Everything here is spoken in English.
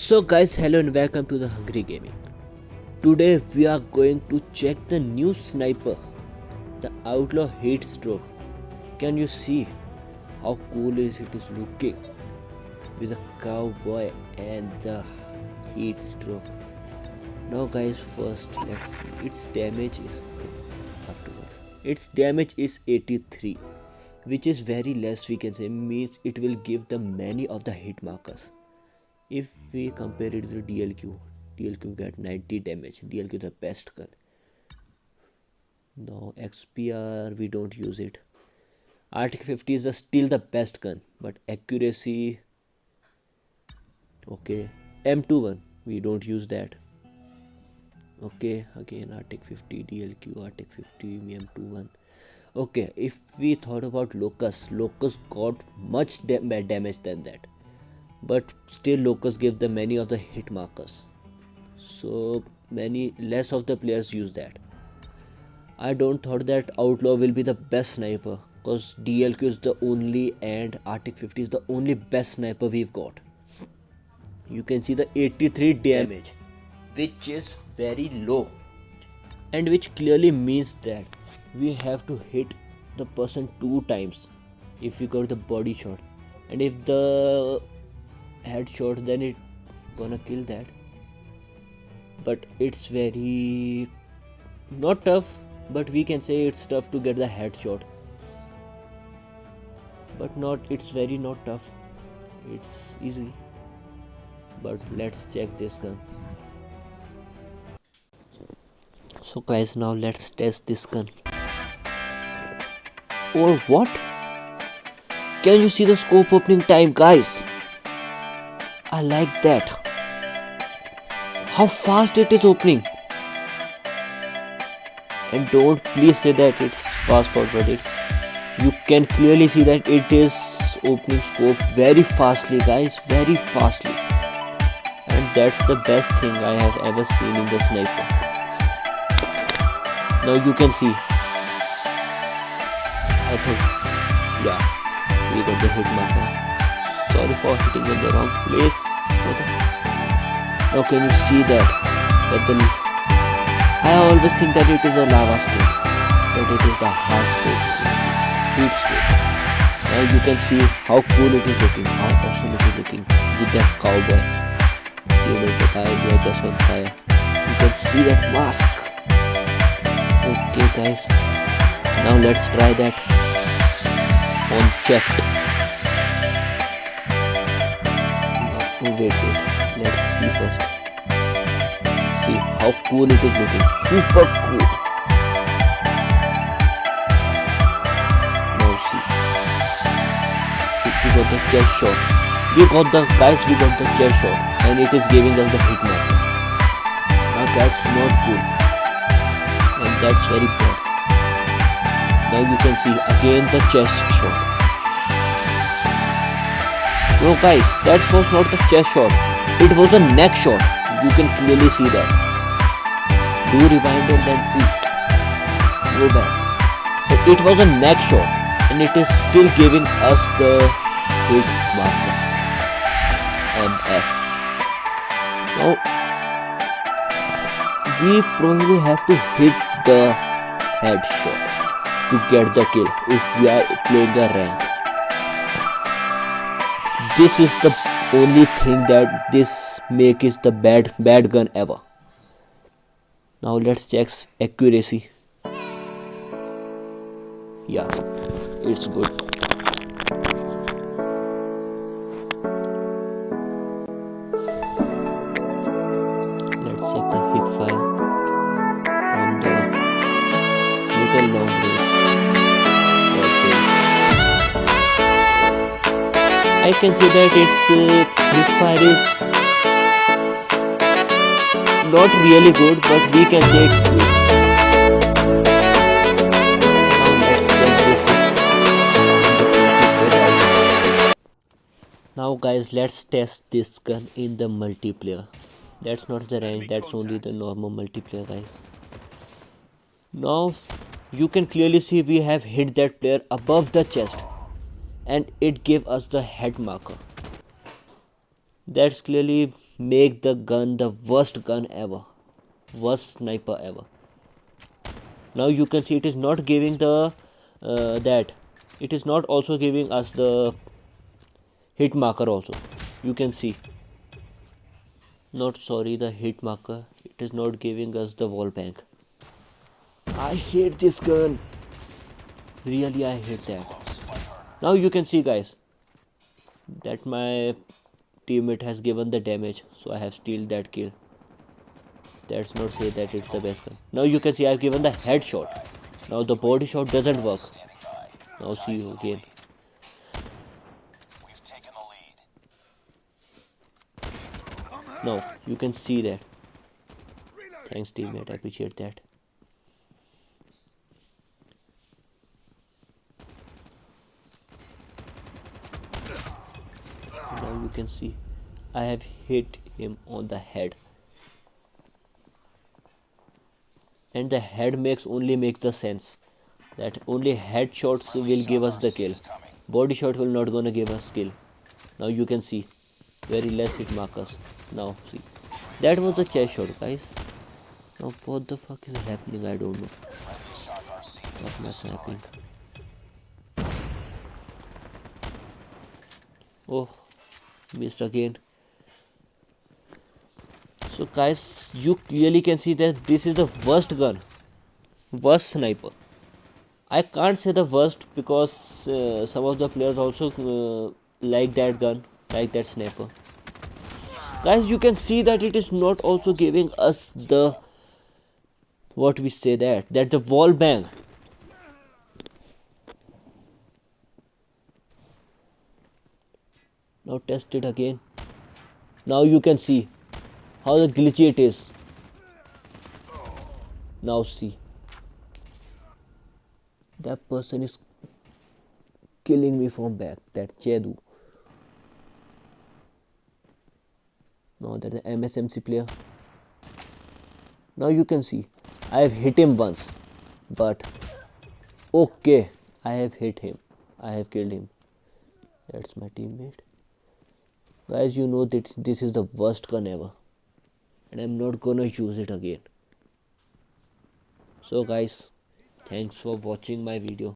So guys, hello and welcome to the Hungry Gaming. Today we are going to check the new sniper, the Outlaw Heat Stroke. Can you see how cool it is looking with a cowboy and the heat stroke? Now guys, first let's see its damage is afterwards. Its damage is 83, which is very less, we can say, means it will give the many of the hit markers. If we compare it with DLQ get 90 damage. DLQ the best gun. Now XPR we don't use it. Arctic 50 is still the best gun, but accuracy, okay. M21 we don't use that. Okay, again Arctic 50, DLQ, Arctic 50, M21. Okay, if we thought about Locust got much damage than that. But still Locust give the many of the hit markers, so less of the players use that. I don't thought that Outlaw will be the best sniper, cause DLQ is the only and Arctic 50 is the only best sniper we've got. You can see the 83 damage, which is very low, and which clearly means that we have to hit the person 2 times if we got the body shot, and if the headshot then it gonna kill that. But it's very not tough, but we can say it's tough to get the headshot, but it's very not tough, it's easy. But let's check this gun. So guys, now let's test this gun. Or what? Can you see the scope opening time, guys? I like that. How fast it is opening. And don't please say that it's fast forwarded. You can clearly see that it is opening scope very fastly, guys, very fastly. And that's the best thing I have ever seen in the sniper. Now you can see. I think, yeah, we got the hit marker. Sorry for hitting in the wrong place. Now can you see that? I always think that it is a lava state, but it is the hard state, heat state. Now you can see how cool it is looking, how awesome it is looking with that cowboy. See the cowboy just on fire. You can see that mask. Okay guys, now let's try that on chest. Wait, let's see first. See how cool it is looking, super cool. Now see, we got the chest shot. We got the chest shot, and it is giving us the hit marker. Now that's not good, and that's very bad. Now you can see again the chest shot. No guys, that was not the chest shot, it was a neck shot. You can clearly see that. Do rewind and then see. Go back. But it was a neck shot, and it is still giving us the hit marker. MF. Now we probably have to hit the headshot to get the kill if we are playing a rank. This is the only thing that this make is the bad gun ever. Now let's check accuracy. Yeah, it's good. Let's check the hip fire from the little long range. I can say that its hip fire is not really good, but we can say it's good. Now guys, let's test this gun in the multiplayer. That's not the rank, that's only the normal multiplayer, guys. Now you can clearly see we have hit that player above the chest, and it gave us the head marker. That's clearly make the gun the worst gun ever, worst sniper ever. Now you can see it is not giving the that it is not also giving us the hit marker also. You can see, not sorry, the hit marker, it is not giving us the wall bang. I hate this gun, really I hate that. Now you can see guys that my teammate has given the damage, so I have steal that kill. That's not say that it's the best gun. Now you can see I've given the headshot. Now the body shot doesn't work. Now see you again. Now you can see that. Thanks teammate, I appreciate that. Now you can see I have hit him on the head. And the head only makes the sense that only headshots will give us the kill. Body shot will not gonna give us kill. Now you can see very less hit markers. Now see, that was a chest shot guys. Now what the fuck is happening? I don't know what is happening. Oh, missed again. So guys, you clearly can see that this is the worst gun, worst sniper. I can't say the worst because some of the players also like that gun, like that sniper. Guys, you can see that it is not also giving us the, what we say, that the wall bang. Now test it again. Now you can see how the glitchy it is. Now see, that person is killing me from back, that Chedu. Now that the MSMC player. Now you can see I have hit him once, but okay, I have hit him, I have killed him. That's my teammate. Guys, you know that this is the worst gun ever, and I'm not gonna use it again. So guys, thanks for watching my video.